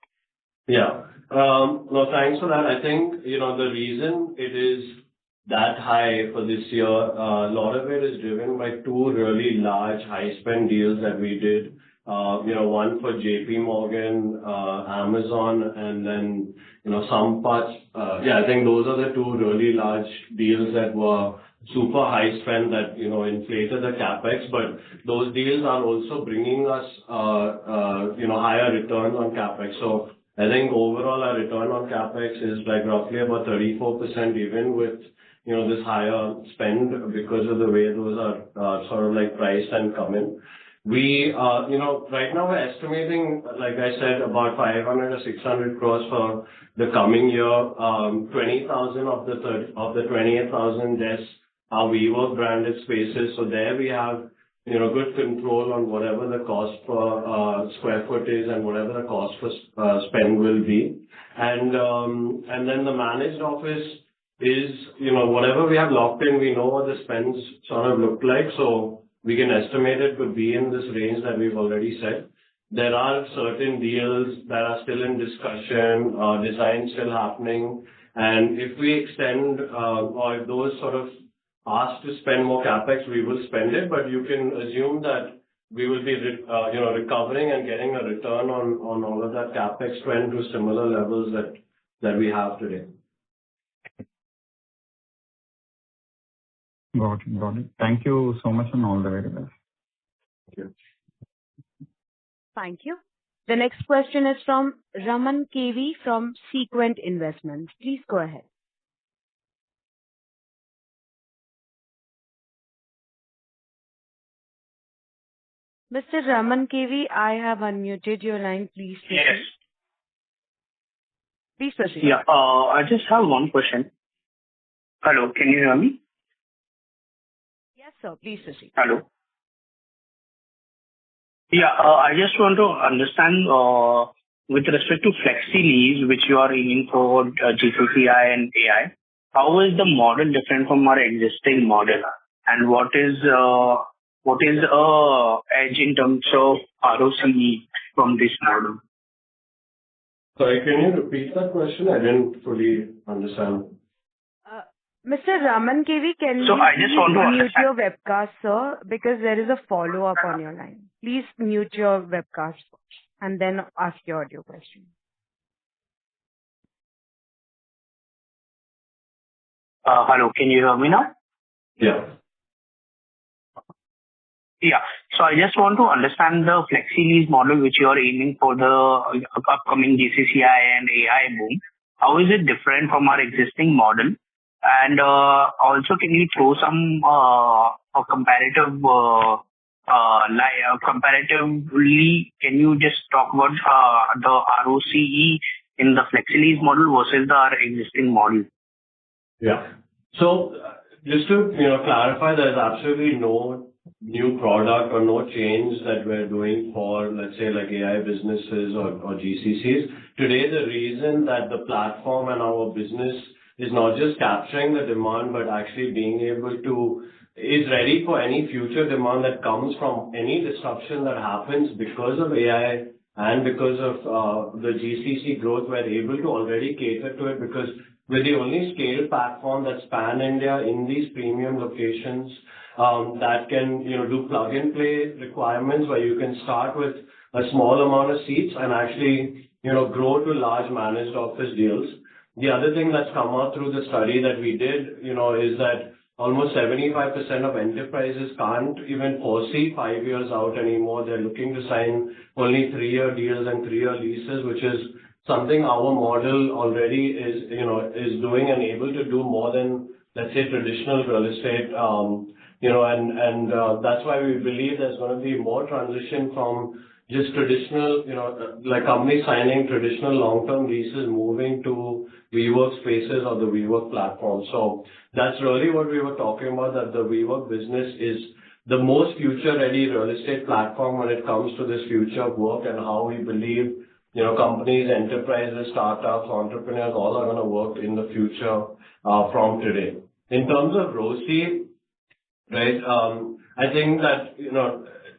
Yeah. No, thanks for that. I think, the reason it is that high for this year, a lot of it is driven by two really large high-spend deals that we did. One for JP Morgan, Amazon, and then, some parts. I think those are the two really large deals that were super high spend that, inflated the capex. But those deals are also bringing us, higher returns on capex. So I think overall our return on capex is like roughly about 34%, even with, this higher spend, because of the way those are sort of like priced and come in. We, right now we're estimating, like I said, about 500 or 600 crores for the coming year. 20,000 of the 28,000 desks are WeWork branded spaces. So there we have, good control on whatever the cost per square foot is and whatever the cost for spend will be. And then the managed office is, whatever we have locked in, we know what the spends sort of look like, so we can estimate it to be in this range that we've already said. There are certain deals that are still in discussion, design still happening, and if we extend, or if those sort of asked to spend more CapEx, we will spend it, but you can assume that we will be, recovering and getting a return on all of that CapEx spend to similar levels that we have today. Got it. Thank you so much and all the very best. Thank you. Thank you. The next question is from Raman KV from Sequent Investments. Please go ahead. Mr. Raman KV, I have unmuted your line. Please proceed. Yes. Please proceed. Yeah, I just have one question. Hello, can you hear me? Yes, sir. Please proceed. Hello. Yeah, I just want to understand, with respect to flexi lease, which you are aiming for, GCCI and AI, how is the model different from our existing model? And what is edge in terms of ROCE from this model? Sorry, can you repeat that question? I didn't fully understand. Mr. Raman KV, can So you I just want to mute understand. your webcast, sir, because there is a follow-up on your line. Please mute your webcast and then ask your audio question. Hello, can you hear me now? Yeah. Yeah. So I just want to understand the flexi lease model which you are aiming for the upcoming GCCI and AI boom. How is it different from our existing model? And also, can you throw some comparatively, can you just talk about the ROCE in the flexi lease model versus our existing model? Yeah. So just to clarify, there's absolutely no new product or no change that we're doing for, let's say, like AI businesses or GCCs. Today, the reason that the platform and our business is not just capturing the demand, but actually being able to is ready for any future demand that comes from any disruption that happens because of AI and because of the GCC growth. We're able to already cater to it because we're the only scale platform that's pan-India in these premium locations that can do plug-and-play requirements where you can start with a small amount of seats and actually grow to large managed office deals. The other thing that's come out through the study that we did, is that almost 75% of enterprises can't even foresee 5 years out anymore. They're looking to sign only 3-year deals and 3-year leases, which is something our model already is doing and able to do more than, let's say, traditional real estate. That's why we believe there's going to be more transition from just traditional, like companies signing traditional long-term leases, moving to WeWork spaces or the WeWork platform. So that's really what we were talking about, that the WeWork business is the most future-ready real estate platform when it comes to this future of work and how we believe, companies, enterprises, startups, entrepreneurs, all are going to work in the future from today. In terms of ROCE, right, I think that,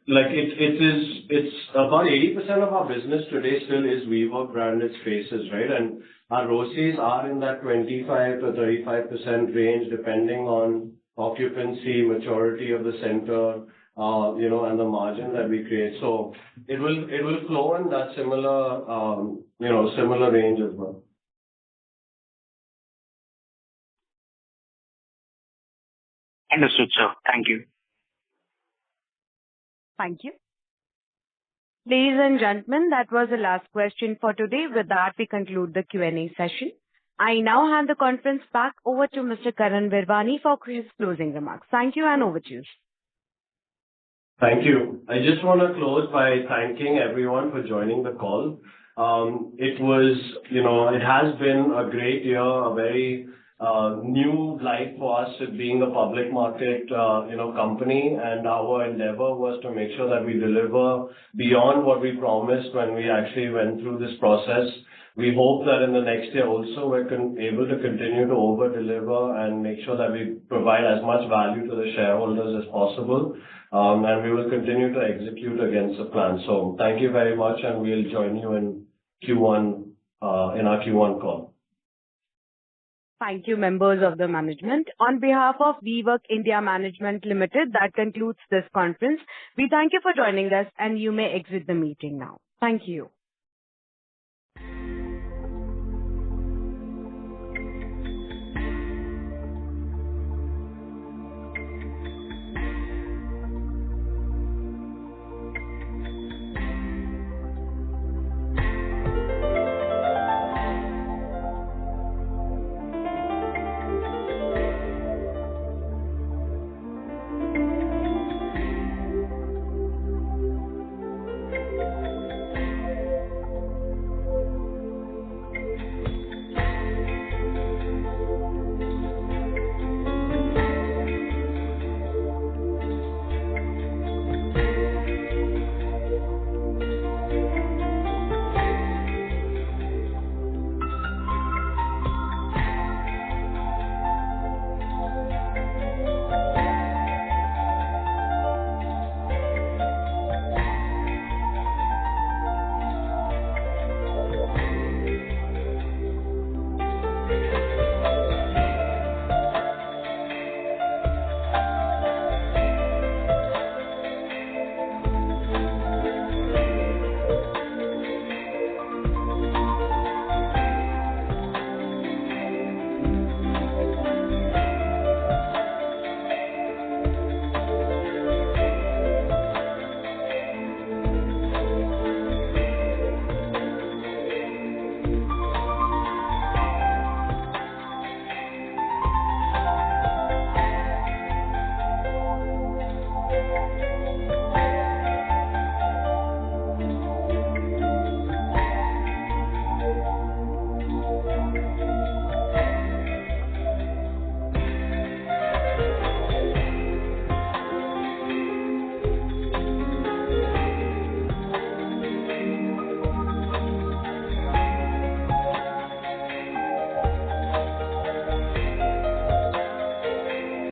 it's about 80% of our business today still is WeWork branded spaces, right? And our ROCEs are in that 25 to 35% range, depending on occupancy, maturity of the center, and the margin that we create. So it will flow in that similar range as well. Understood, sir. Thank you. Thank you. Ladies and gentlemen, that was the last question for today. With that, we conclude the Q&A session. I now hand the conference back over to Mr. Karan Virwani for his closing remarks. Thank you, and over to you. Thank you. I just want to close by thanking everyone for joining the call. It has been a great year, a very new light for us with being a public market, company, and our endeavor was to make sure that we deliver beyond what we promised when we actually went through this process. We hope that in the next year also, we're able to continue to over-deliver and make sure that we provide as much value to the shareholders as possible. And we will continue to execute against the plan. So thank you very much, and we'll join you in Q1, in our Q1 call. Thank you, members of the management. On behalf of WeWork India Management Limited, that concludes this conference. We thank you for joining us, and you may exit the meeting now. Thank you.